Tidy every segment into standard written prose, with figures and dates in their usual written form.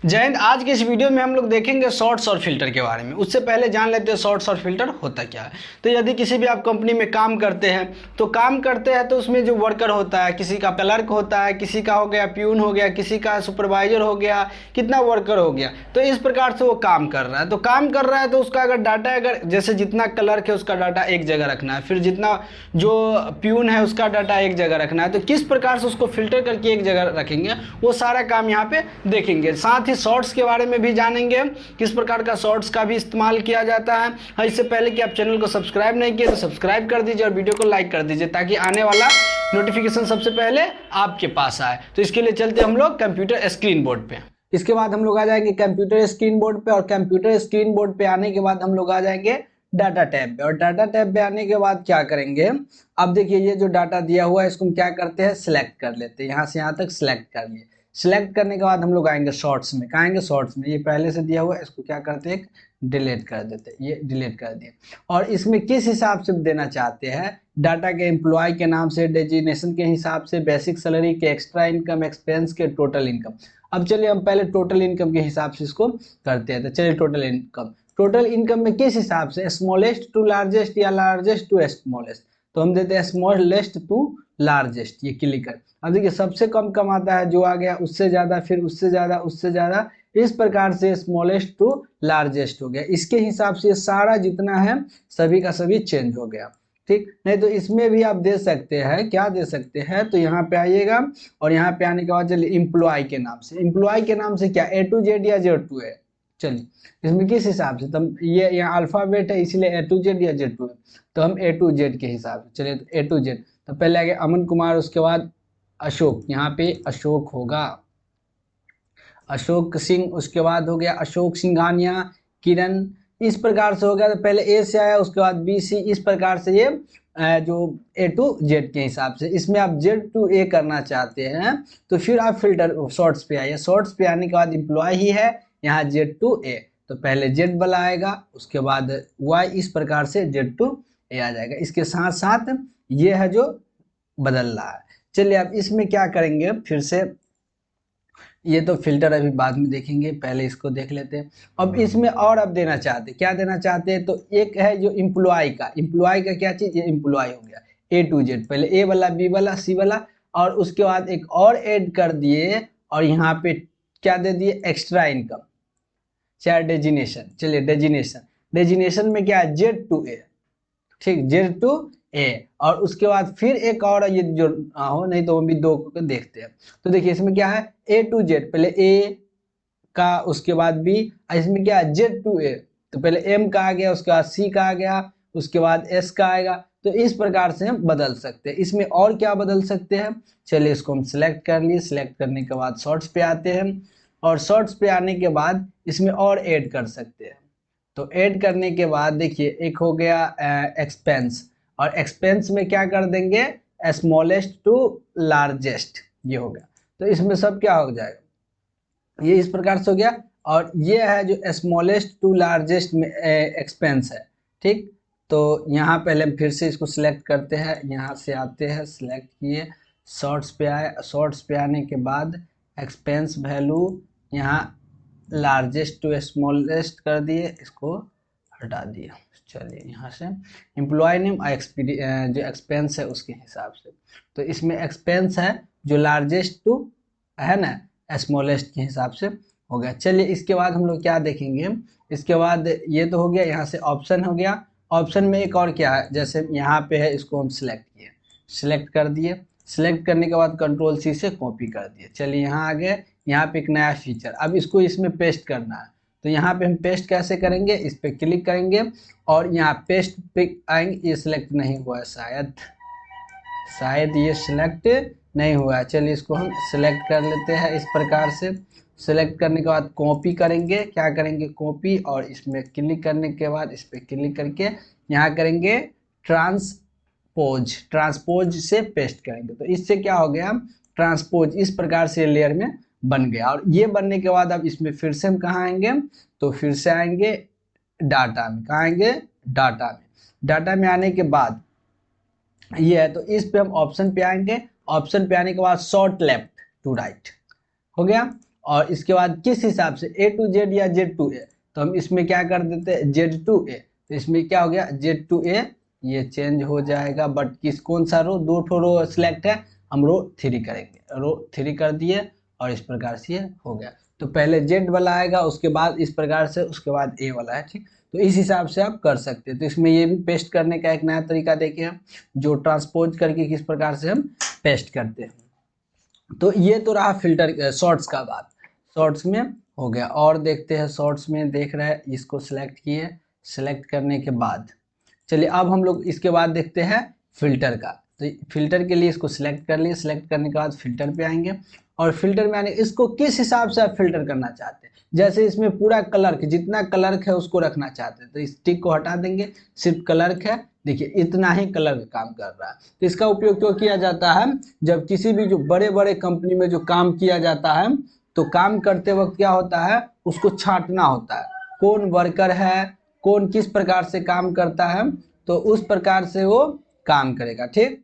जय हिंद। आज के इस वीडियो में हम लोग देखेंगे शॉर्ट्स और फिल्टर के बारे में। उससे पहले जान लेते हैं शॉर्ट्स और फिल्टर होता क्या है। तो यदि किसी भी आप कंपनी में काम करते हैं तो उसमें जो वर्कर होता है, किसी का क्लर्क होता है, किसी का हो गया प्यून हो गया, किसी का सुपरवाइजर हो गया, कितना वर्कर हो गया, तो इस प्रकार से वो काम कर रहा है। तो उसका अगर डाटा, अगर जैसे जितना क्लर्क है उसका डाटा एक जगह रखना है, फिर जितना जो प्यून है उसका डाटा एक जगह रखना है, तो किस प्रकार से उसको फिल्टर करके एक जगह रखेंगे वो सारा काम यहाँ पे देखेंगे। साथ ही शॉर्ट्स के बारे में भी जानेंगे, किस प्रकार का शॉर्ट्स का भी इस्तेमाल किया जाता है। हाँ, इससे पहले कि आप चैनल को सब्सक्राइब नहीं किए तो सब्सक्राइब कर दीजिए और वीडियो को लाइक कर दीजिए ताकि आने वाला नोटिफिकेशन सबसे पहले आपके पास आए। तो इसके लिए चलते हम लोग कंप्यूटर स्क्रीन बोर्ड पे। इसके बाद हम लोग आ जाएंगे कंप्यूटर स्क्रीन बोर्ड पे, और कंप्यूटर स्क्रीन बोर्ड पे आने के बाद हम लोग आ जाएंगे डाटा टैब पे। और डाटा टैब पे आने के बाद क्या करेंगे, अब देखिए ये जो डाटा दिया हुआ है इसको हम क्या करते हैं, सिलेक्ट कर लेते हैं। यहाँ से यहाँ तक सिलेक्ट कर लिए। सिलेक्ट करने के बाद हम लोग आएंगे शॉर्ट्स में। कहाँ आएंगे, शॉर्ट्स में। ये पहले से दिया हुआ है, इसको क्या करते हैं, डिलीट कर देते हैं। ये डिलीट कर दिए। और इसमें किस हिसाब से देना चाहते हैं, डाटा के एम्प्लॉय के नाम से, डेजिग्नेशन के हिसाब से, बेसिक सैलरी के, एक्स्ट्रा इनकम, एक्सपेंस के, टोटल इनकम। अब चलिए हम पहले टोटल इनकम के हिसाब से इसको करते हैं। तो चलिए टोटल इनकम में किस हिसाब से, स्मॉलेस्ट टू लार्जेस्ट या लार्जेस्ट टू स्मॉलेस्ट। तो हम देते हैं स्मॉलेस्ट टू लार्जेस्ट। ये क्लिक कर। अब देखिए सबसे कम कमाता है जो आ गया, उससे ज्यादा, फिर उससे ज्यादा, उससे ज्यादा, इस प्रकार से स्मॉलेस्ट टू लार्जेस्ट हो गया। इसके हिसाब से सारा जितना है सभी का सभी चेंज हो गया। ठीक, नहीं तो इसमें भी आप दे सकते हैं, क्या दे सकते हैं, तो यहाँ पे आइएगा और यहाँ पे आने के बाद चलिए इम्प्लॉय के नाम से। इम्प्लॉय के नाम से क्या, ए टू जेड या जेड टू है। चलिए इसमें किस हिसाब से, तो ये यहाँ अल्फाबेट है इसलिए ए टू जेड या जेड टू है, तो हम ए टू जेड के हिसाब से। चलिए तो ए टू जेड, तो पहले आगे अमन कुमार, उसके बाद अशोक, यहाँ पे अशोक होगा, अशोक सिंह, उसके बाद हो गया अशोक सिंघानिया, किरण, इस प्रकार से हो गया। तो पहले ए से आया, उसके बाद बी सी, इस प्रकार से ये जो ए टू जेड के हिसाब से। इसमें आप जेड टू ए करना चाहते हैं तो फिर आप फिल्टर शॉर्ट्स पे आइए। शॉर्ट्स पे आने के बाद इम्प्लॉय ही है यहाँ जेड टू ए, तो पहले जेड वाला आएगा, उसके बाद वाई, इस प्रकार से जेड टू ए आ जाएगा। इसके साथ साथ ये है जो बदल रहा है। चलिए अब इसमें क्या करेंगे फिर से, ये तो फिल्टर अभी बाद में देखेंगे, पहले इसको देख लेते हैं। अब इसमें और अब देना चाहते, क्या देना चाहते हैं, तो एक है जो इम्प्लॉय का क्या चीज, ये इम्प्लॉय हो गया ए टू जेड। पहले ए वाला, बी वाला, सी वाला, और उसके बाद एक और ऐड कर दिए, और यहाँ पे क्या दे दिए, एक्स्ट्रा इनकम, चाहे डेजिनेशन। चलिए डेजिनेशन में क्या है, जेड टू ए। ठीक, जेड टू ए, और उसके बाद फिर एक और ये जो हो, नहीं तो हम भी दो को देखते हैं। तो देखिए इसमें क्या है, ए टू जेड, पहले ए का, उसके बाद बी, इसमें क्या है, जेड टू ए, तो पहले एम का आ गया, उसके बाद सी का आ गया, उसके बाद एस का आएगा। तो इस प्रकार से हम बदल सकते हैं। इसमें और क्या बदल सकते हैं, चलिए इसको हम सिलेक्ट कर लिए। सिलेक्ट करने के बाद शॉर्ट्स पे आते हैं, और शॉर्ट्स पे आने के बाद इसमें और ऐड कर सकते हैं। तो ऐड करने के बाद देखिए एक हो गया एक्सपेंस, और एक्सपेंस में क्या कर देंगे, स्मॉलेस्ट टू लार्जेस्ट, ये हो गया। तो इसमें सब क्या हो जाएगा, ये इस प्रकार से हो गया। और ये है जो स्मॉलेस्ट टू लार्जेस्ट में एक्सपेंस है। ठीक, तो यहाँ पहले हम फिर से इसको सिलेक्ट करते हैं, यहाँ से आते हैं, सिलेक्ट किए, शॉर्ट्स पे आए। शॉर्ट्स पे आने के बाद एक्सपेंस वैल्यू यहाँ लार्जेस्ट टू स्मॉलेस्ट कर दिए, इसको हटा दिया। चलिए यहाँ से एम्प्लॉय नेम जो एक्सपेंस है उसके हिसाब से, तो इसमें एक्सपेंस है जो लार्जेस्ट टू है ना स्मॉलेस्ट के हिसाब से हो गया। चलिए इसके बाद हम लोग क्या देखेंगे, इसके बाद ये तो हो गया, यहाँ से ऑप्शन हो गया। ऑप्शन में एक और क्या है, जैसे यहाँ पे है, इसको हम सिलेक्ट किए, सिलेक्ट कर दिए। सिलेक्ट करने के बाद कंट्रोल सी से कॉपी कर दिए। चलिए यहाँ आ गए, यहाँ पे एक नया फीचर, अब इसको इसमें पेस्ट करना है। तो यहाँ पे हम पेस्ट कैसे करेंगे, इस पे क्लिक करेंगे और यहाँ पेस्ट पे आएंगे। ये सिलेक्ट नहीं हुआ है, शायद ये सिलेक्ट नहीं हुआ है। चलिए इसको हम सिलेक्ट कर लेते हैं इस प्रकार से। सिलेक्ट करने के बाद कॉपी करेंगे, क्या करेंगे, कॉपी, और इसमें क्लिक करने के बाद इस पर क्लिक करके यहाँ करेंगे ट्रांसपोज से पेस्ट करेंगे। तो इससे क्या हो गया, ट्रांसपोज इस प्रकार से लेयर में बन गया। और ये बनने के बाद अब इसमें फिर से हम कहाँ आएंगे, तो फिर से आएंगे डाटा में। कहाँ आएंगे, डाटा में आने के बाद ये है, तो इस पे हम ऑप्शन पे आएंगे। ऑप्शन पे आने के बाद शॉर्ट लेफ्ट टू राइट हो गया। और इसके बाद किस हिसाब से A to Z या Z to A, तो हम इसमें क्या कर देते हैं Z to A, तो इसमें क्या हो गया Z to A, ये चेंज हो जाएगा बट कौन सा रो, 2 ठो रो सिलेक्ट है, हम रो 3 करेंगे, रो 3 कर दिए और इस प्रकार से ये हो गया। तो पहले Z वाला आएगा, उसके बाद इस प्रकार से, उसके बाद A वाला है, ठीक। तो इस हिसाब से आप कर सकते हैं। तो इसमें ये भी पेस्ट करने का एक नया तरीका देखे हम, जो ट्रांसपोज करके किस प्रकार से हम पेस्ट करते हैं। तो ये तो रहा फिल्टर शॉर्ट्स का बात, शॉर्ट्स में हो गया। और देखते हैं शॉर्ट्स में, देख रहे हैं, इसको सिलेक्ट किए, सिलेक्ट करने के बाद चलिए अब हम लोग इसके बाद देखते हैं फिल्टर का। तो फिल्टर के लिए इसको सिलेक्ट कर लिए, सिलेक्ट करने के बाद फिल्टर पे आएंगे और फिल्टर में आने इसको किस हिसाब से आप फिल्टर करना चाहते हैं। जैसे इसमें पूरा कलर, जितना कलर है उसको रखना चाहते हैं तो इस टिक को हटा देंगे, सिर्फ कलर है, देखिए इतना ही कलर का काम कर रहा है। तो इसका उपयोग क्यों किया जाता है, जब किसी भी जो बड़े बड़े कंपनी में जो काम किया जाता है तो काम करते वक्त क्या होता है, उसको छांटना होता है, कौन वर्कर है, कौन किस प्रकार से काम करता है, तो उस प्रकार से वो काम करेगा, ठीक।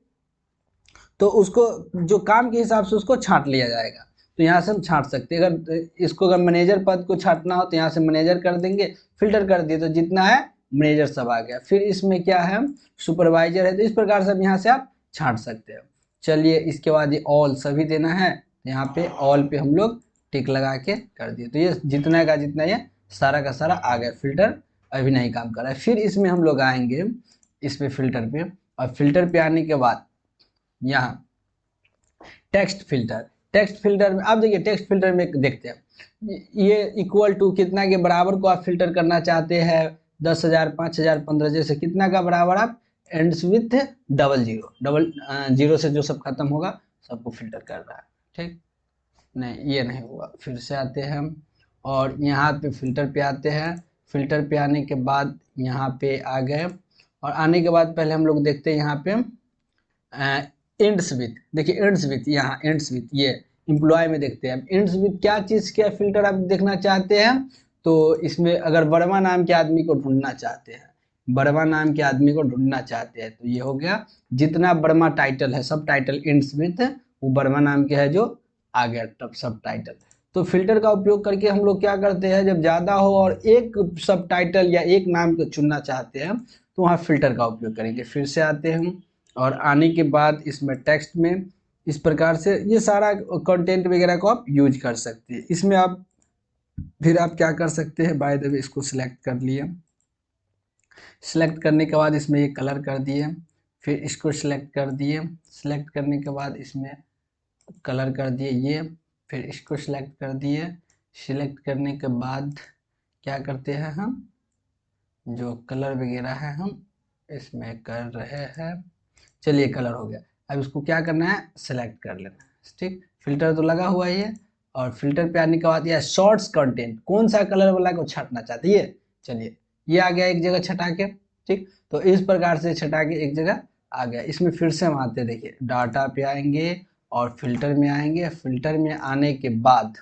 तो उसको जो काम के हिसाब से उसको छांट लिया जाएगा। तो यहाँ से हम छांट सकते हैं, अगर इसको अगर मैनेजर पद को छांटना हो तो यहाँ से मैनेजर कर देंगे, फिल्टर कर दिए तो जितना है मैनेजर सब आ गया। फिर इसमें क्या है, सुपरवाइजर है, तो इस प्रकार से यहाँ से आप छांट सकते हो। चलिए इसके बाद ये ऑल सभी देना है, यहाँ पे ऑल पे हम लोग टिक लगा के कर दिए। तो ये जितना का जितना ये सारा का सारा आ गया, फिल्टर अभी नहीं काम कर रहा है। फिर इसमें हम लोग आएंगे इस पे फिल्टर पे, और फिल्टर पे आने के बाद यहाँ टेक्स्ट फिल्टर, टेक्स्ट फिल्टर में आप देखिए, टेक्स्ट फिल्टर में देखते हैं ये इक्वल टू कितना के बराबर को आप फिल्टर करना चाहते हैं, 10,000, 5,000, 15, जैसे कितना का बराबर आप एंड्स विथ डबल जीरो से जो सब खत्म होगा सबको फिल्टर कर रहा है, ठीक। नहीं ये नहीं हुआ, फिर से आते हैं हम और यहाँ पे फिल्टर पे आते हैं। फिल्टर पे आने के बाद यहाँ पे आ गए और आने के बाद पहले हम लोग देखते हैं यहाँ पे एंड्स विथ, देखिए एंड्स विथ, यहाँ एंड्स विथ ये एम्प्लॉय में देखते हैं। एंड्स विथ क्या चीज़, क्या फिल्टर आप देखना चाहते हैं, तो इसमें अगर वर्मा नाम के आदमी को ढूंढना चाहते हैं, वर्मा नाम के आदमी को ढूंढना चाहते हैं, तो ये हो गया जितना वर्मा टाइटल है, सब टाइटल एंड्स विथ वो वर्मा नाम के है जो आ गया तब सब टाइटल। तो फिल्टर का उपयोग करके हम लोग क्या करते हैं, जब ज़्यादा हो और एक सब टाइटल या एक नाम को चुनना चाहते हैं तो वहाँ फिल्टर का उपयोग करेंगे। फिर से आते हैं और आने के बाद इसमें टेक्स्ट में इस प्रकार से ये सारा कंटेंट वगैरह को आप यूज कर सकते हैं। इसमें आप फिर आप क्या कर सकते हैं, बाय द वे इसको सिलेक्ट कर लिए, सिलेक्ट करने के बाद इसमें ये कलर कर दिए, फिर इसको सिलेक्ट कर दिए, सिलेक्ट करने के बाद इसमें कलर कर दिए ये, फिर इसको सिलेक्ट कर दिए, सिलेक्ट करने के बाद क्या करते हैं, हम जो कलर वगैरह है हम इसमें कर रहे हैं। चलिए कलर हो गया, अब इसको क्या करना है, सेलेक्ट कर लेना है, ठीक। फिल्टर तो लगा हुआ ही है और फिल्टर पे आने के बाद यह शॉर्ट्स कंटेंट कौन सा कलर वाला को छाटना चाहते हैं, चलिए ये आ गया एक जगह छटा के, ठीक। तो इस प्रकार से छटा के एक जगह आ गया। इसमें फिर से हम आते, देखिए डाटा पे आएंगे और फिल्टर में आएंगे, फिल्टर में आने के बाद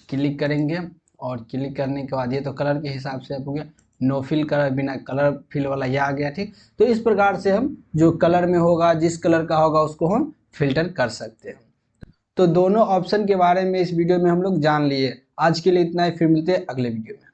क्लिक करेंगे और क्लिक करने के बाद ये तो कलर के हिसाब से आप हो गया, नो फिल कलर, बिना कलर फिल वाला ये आ गया, ठीक। तो इस प्रकार से हम जो कलर में होगा, जिस कलर का होगा उसको हम फिल्टर कर सकते हैं। तो दोनों ऑप्शन के बारे में इस वीडियो में हम लोग जान लिए। आज के लिए इतना ही, फिर मिलते हैं अगले वीडियो में।